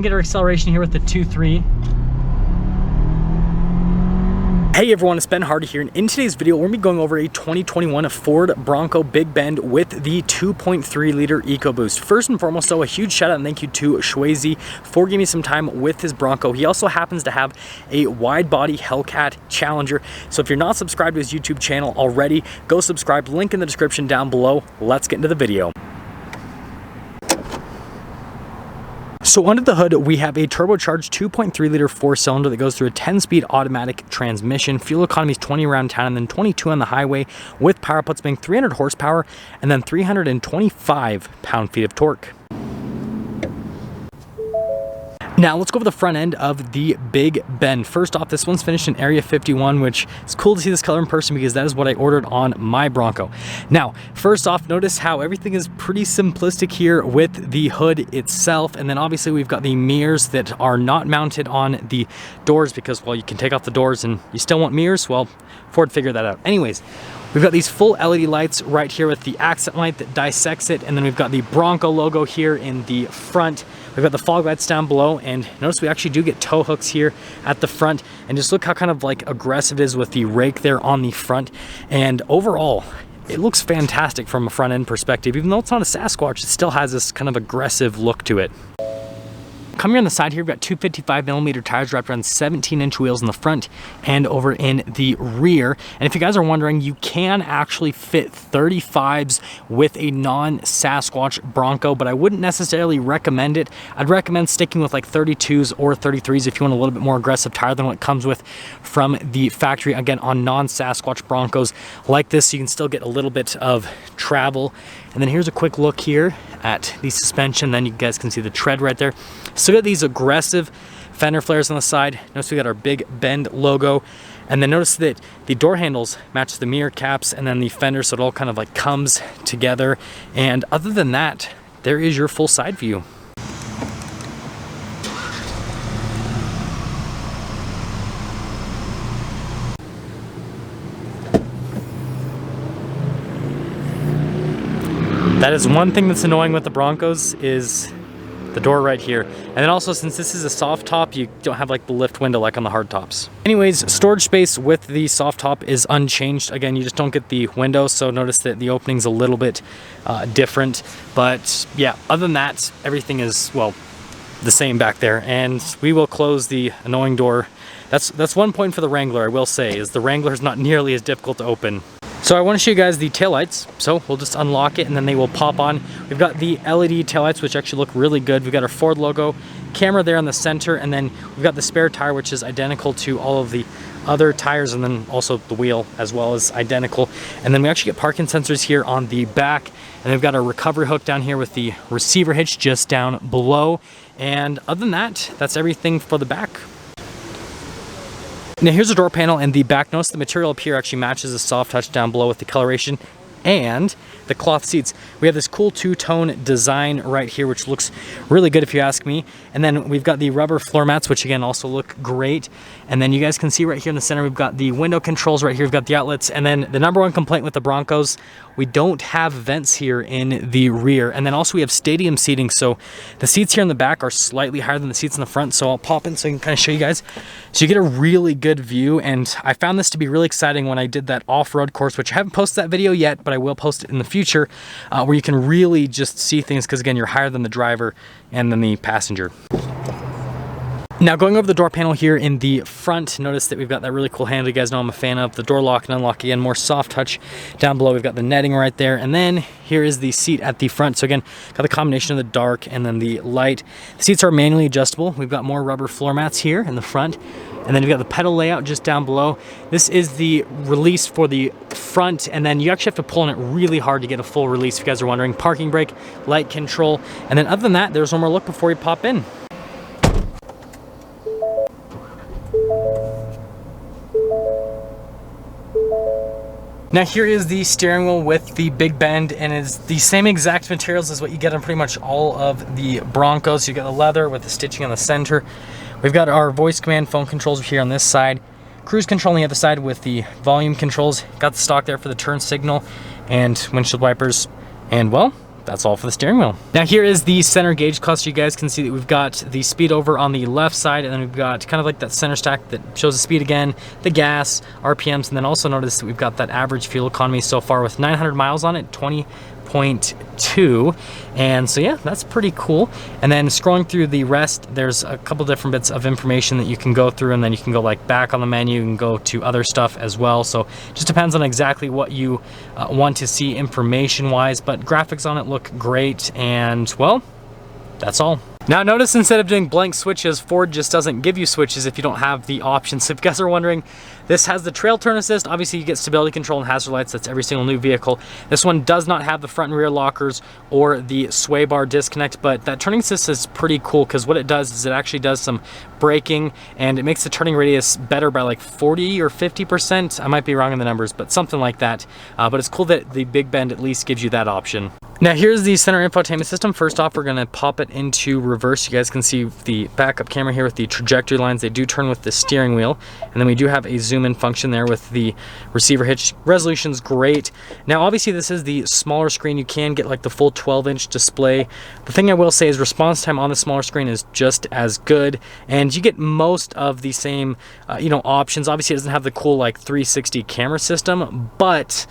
Get our acceleration here with the 2.3. Hey everyone, it's Ben Hardy here, and in today's video we're going to be going over a 2021 Ford Bronco Big Bend with the 2.3 liter EcoBoost. First and foremost though, a huge shout out and thank you to Shwazy for giving me some time with his Bronco. He also happens to have a wide body Hellcat Challenger, so if you're not subscribed to his YouTube channel already, go subscribe, link in the description down below. Let's get into the video. So under the hood, we have a turbocharged 2.3 liter 4-cylinder that goes through a 10-speed automatic transmission. Fuel economy is 20 around town and then 22 on the highway, with power outputs being 300 horsepower and then 325 pound-feet of torque. Now let's go over the front end of the Big Bend. First off, this one's finished in Area 51, which is cool to see this color in person because that is what I ordered on my Bronco. Now, first off, notice how everything is pretty simplistic here with the hood itself. And then obviously we've got the mirrors that are not mounted on the doors because, well, you can take off the doors and you still want mirrors. Well, Ford figured that out. Anyways, we've got these full LED lights right here with the accent light that dissects it. And then we've got the Bronco logo here in the front. We've got the fog lights down below, and notice we actually do get tow hooks here at the front. And just look how kind of like aggressive it is with the rake there on the front. And overall, it looks fantastic from a front end perspective. Even though it's not a Sasquatch, it still has this kind of aggressive look to it. Come here on the side here, we've got two 55mm tires wrapped around 17-inch wheels in the front and over in the rear. And if you guys are wondering, you can actually fit 35s with a non-Sasquatch Bronco, but I wouldn't necessarily recommend it. I'd recommend sticking with like 32s or 33s if you want a little bit more aggressive tire than what it comes with from the factory. Again, on non-Sasquatch Broncos like this, you can still get a little bit of travel. And then here's a quick look here at the suspension. Then you guys can see the tread right there. So we got these aggressive fender flares on the side. Notice we got our Big Bend logo. And then notice that the door handles match the mirror caps and then the fender, so it all kind of like comes together. And other than that, there is your full side view. That is one thing that's annoying with the Broncos is the door right here. And then also, since this is a soft top, you don't have like the lift window like on the hard tops. Anyways, storage space with the soft top is unchanged. Again, you just don't get the window, so notice that the opening's a little bit different. But yeah, other than that, everything is, well, the same back there. And we will close the annoying door. That's one point for the Wrangler, I will say, is the Wrangler is not nearly as difficult to open. So I want to show you guys the taillights. So we'll just unlock it and then they will pop on. We've got the LED taillights, which actually look really good. We've got our Ford logo, camera there in the center, and then we've got the spare tire, which is identical to all of the other tires, and then also the wheel as well is identical. And then we actually get parking sensors here on the back, and we've got our recovery hook down here with the receiver hitch just down below. And other than that, that's everything for the back. Now here's the door panel and the back. Notice the material up here actually matches the soft touch down below with the coloration and the cloth seats. We have this cool two-tone design right here, which looks really good if you ask me. And then we've got the rubber floor mats, which again also look great. And then you guys can see right here in the center, we've got the window controls right here. We've got the outlets. And then the number one complaint with the Broncos, we don't have vents here in the rear. And then also we have stadium seating. So the seats here in the back are slightly higher than the seats in the front. So I'll pop in so I can kind of show you guys. So you get a really good view. And I found this to be really exciting when I did that off-road course, which I haven't posted that video yet, but I will post it in the future, where you can really just see things because again, you're higher than the driver and then the passenger. Now going over the door panel here in the front, notice that we've got that really cool handle you guys know I'm a fan of. The door lock and unlock, again, more soft touch down below. We've got the netting right there. And then here is the seat at the front. So again, got the combination of the dark and then the light. The seats are manually adjustable. We've got more rubber floor mats here in the front. And then you've got the pedal layout just down below. This is the release for the front, and then you actually have to pull on it really hard to get a full release if you guys are wondering. Parking brake, light control. And then other than that, there's one more look before we pop in. Now here is the steering wheel with the Big Bend, and it's the same exact materials as what you get on pretty much all of the Broncos. You got the leather with the stitching on the center. We've got our voice command phone controls here on this side. Cruise control on the other side with the volume controls. Got the stock there for the turn signal and windshield wipers. And well, that's all for the steering wheel. Now here is the center gauge cluster. You guys can see that we've got the speed over on the left side, and then we've got kind of like that center stack that shows the speed again, the gas, RPMs, and then also notice that we've got that average fuel economy so far with 900 miles on it, 20.2. And so yeah, that's pretty cool. And then scrolling through the rest, there's a couple different bits of information that you can go through, and then you can go like back on the menu and go to other stuff as well. So just depends on exactly what you want to see information wise, but graphics on it look great. And well, that's all. Now notice instead of doing blank switches, Ford just doesn't give you switches if you don't have the option. So if you guys are wondering, this has the trail turn assist. Obviously you get stability control and hazard lights. That's every single new vehicle. This one does not have the front and rear lockers or the sway bar disconnect, but that turning assist is pretty cool because what it does is it actually does some braking, and it makes the turning radius better by like 40 or 50%. I might be wrong in the numbers, but something like that. But it's cool that the Big Bend at least gives you that option. Now here's the center infotainment system. First off, we're gonna pop it into reverse. You guys can see the backup camera here with the trajectory lines. They do turn with the steering wheel. And then we do have a zoom in function there with the receiver hitch. Resolution's great. Now obviously this is the smaller screen. You can get like the full 12-inch display. The thing I will say is response time on the smaller screen is just as good. And you get most of the same options. Obviously it doesn't have the cool like 360 camera system, but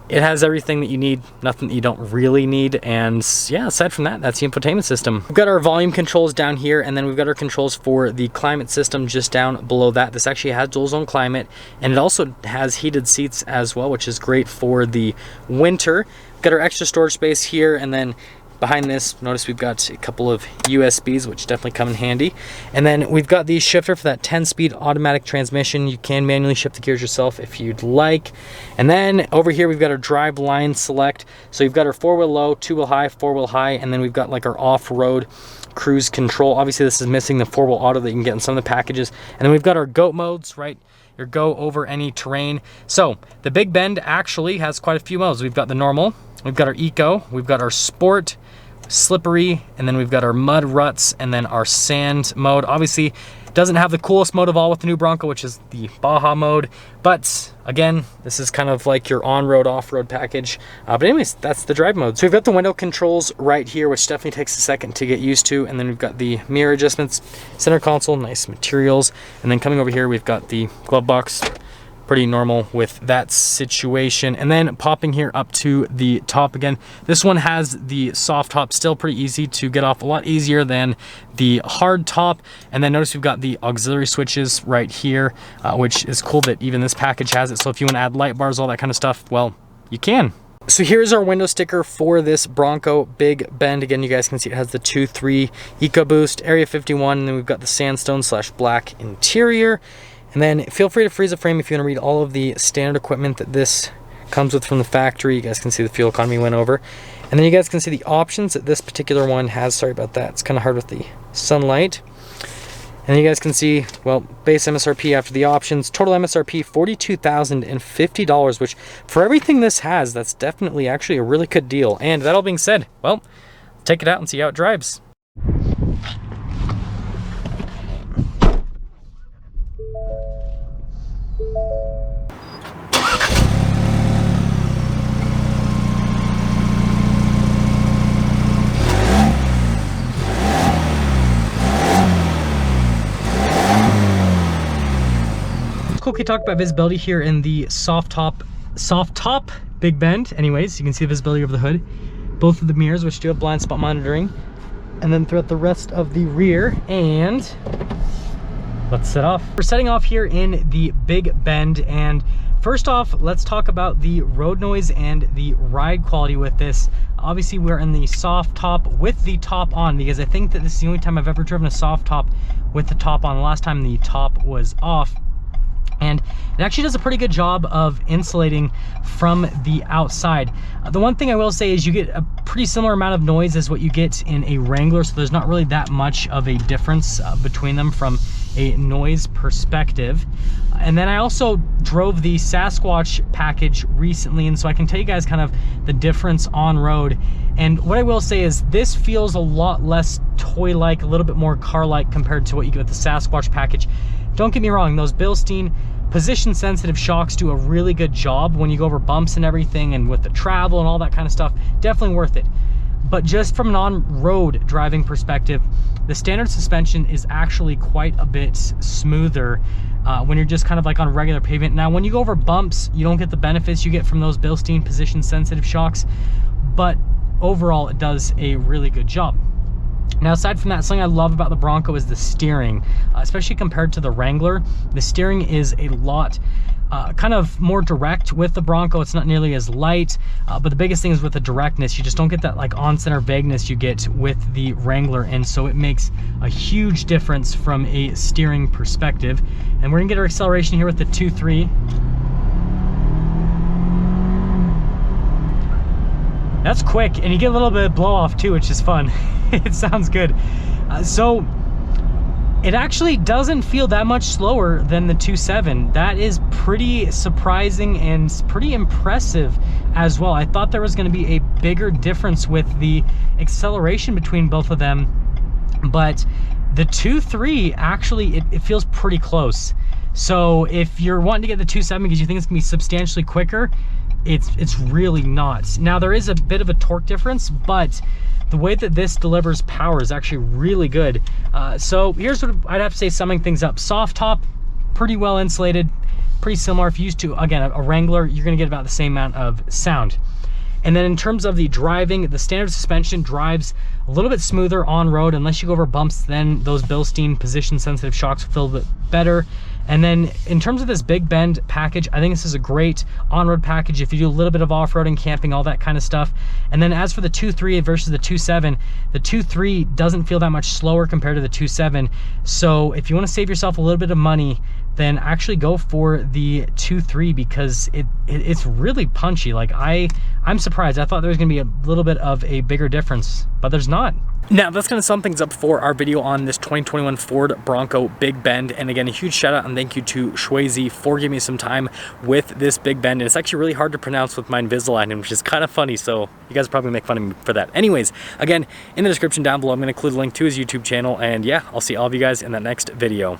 it has everything that you need, nothing that you don't really need. And yeah, aside from that, that's the infotainment system. We've got our volume controls down here, and then we've got our controls for the climate system just down below that. This actually has dual zone climate, and it also has heated seats as well, which is great for the winter. We've got our extra storage space here, and then behind this, notice we've got a couple of USBs, which definitely come in handy. And then we've got the shifter for that 10-speed automatic transmission. You can manually shift the gears yourself if you'd like. And then over here, we've got our drive line select. So you've got our 4-wheel low, 2-wheel high, 4-wheel high, and then we've got like our off-road cruise control. Obviously, this is missing the 4-wheel auto that you can get in some of the packages. And then we've got our GOAT modes, right? Your go over any terrain. So the Big Bend actually has quite a few modes. We've got the normal, we've got our eco, we've got our sport, slippery, and then we've got our mud ruts, and then our sand mode. Obviously doesn't have the coolest mode of all with the new Bronco, which is the Baja mode, but again, this is kind of like your on-road, off-road package. But anyways, that's the drive mode. So we've got the window controls right here, which definitely takes a second to get used to, and then we've got the mirror adjustments, center console, nice materials, and then coming over here, we've got the glove box. Pretty normal with that situation. And then popping here up to the top again, this one has the soft top, still pretty easy to get off, a lot easier than the hard top. And then notice we've got the auxiliary switches right here, which is cool that even this package has it. So if you want to add light bars, all that kind of stuff, well, you can. So here's our window sticker for this Bronco Big Bend. Again, you guys can see it has the 2.3 EcoBoost, Area 51, and then we've got the sandstone / black interior. And then feel free to freeze the frame if you want to read all of the standard equipment that this comes with from the factory. You guys can see the fuel economy went over. And then you guys can see the options that this particular one has. Sorry about that. It's kind of hard with the sunlight. And then you guys can see, well, base MSRP after the options. Total MSRP, $42,050, which for everything this has, that's definitely actually a really good deal. And that all being said, well, take it out and see how it drives. Quickly talk about visibility here in the soft top Big Bend. Anyways, you can see the visibility of the hood, both of the mirrors, which do have blind spot monitoring, and then throughout the rest of the rear. And let's set off. We're setting off here in the Big Bend, and first off, let's talk about the road noise and the ride quality with this. Obviously, we're in the soft top with the top on, because I think that this is the only time I've ever driven a soft top with the top on. The last time the top was off. And it actually does a pretty good job of insulating from the outside. The one thing I will say is you get a pretty similar amount of noise as what you get in a Wrangler, so there's not really that much of a difference between them from a noise perspective. And then I also drove the Sasquatch package recently, and so I can tell you guys kind of the difference on road. And what I will say is this feels a lot less toy-like, a little bit more car-like compared to what you get with the Sasquatch package. Don't get me wrong, those Bilstein position sensitive shocks do a really good job when you go over bumps and everything, and with the travel and all that kind of stuff, definitely worth it. But just from an on-road driving perspective, the standard suspension is actually quite a bit smoother when you're just kind of like on regular pavement. Now, when you go over bumps, you don't get the benefits you get from those Bilstein position sensitive shocks, but overall it does a really good job. Now, aside from that, something I love about the Bronco is the steering, especially compared to the Wrangler. The steering is a lot kind of more direct with the Bronco. It's not nearly as light, but the biggest thing is with the directness. You just don't get that like on-center vagueness you get with the Wrangler, and so it makes a huge difference from a steering perspective. And we're gonna get our acceleration here with the 2.3. That's quick, and you get a little bit of blow off too, which is fun. It sounds good. So it actually doesn't feel that much slower than the 2.7. That is pretty surprising and pretty impressive as well. I thought there was going to be a bigger difference with the acceleration between both of them, but the 2.3 actually, it feels pretty close. So if you're wanting to get the 2.7 because you think it's gonna be substantially quicker, it's really not. Now, there is a bit of a torque difference, but the way that this delivers power is actually really good. So here's what I'd have to say, summing things up. Soft top, pretty well insulated, pretty similar. If you used to, again, a Wrangler, you're gonna get about the same amount of sound. And then in terms of the driving, the standard suspension drives a little bit smoother on road. Unless you go over bumps, then those Bilstein position sensitive shocks will feel a bit better. And then in terms of this Big Bend package, I think this is a great on-road package if you do a little bit of off-roading, camping, all that kind of stuff. And then as for the 2.3 versus the 2.7, the 2.3 doesn't feel that much slower compared to the 2.7. So if you want to save yourself a little bit of money, then actually go for the 2.3 because it's really punchy. Like I'm surprised. I thought there was gonna be a little bit of a bigger difference, but there's not. Now, that's gonna sum things up for our video on this 2021 Ford Bronco Big Bend. And again, a huge shout out and thank you to Shwazy for giving me some time with this Big Bend. And it's actually really hard to pronounce with my Invisalign, which is kind of funny, so you guys probably make fun of me for that. Anyways, again, in the description down below, I'm gonna include a link to his YouTube channel, and yeah, I'll see all of you guys in that next video.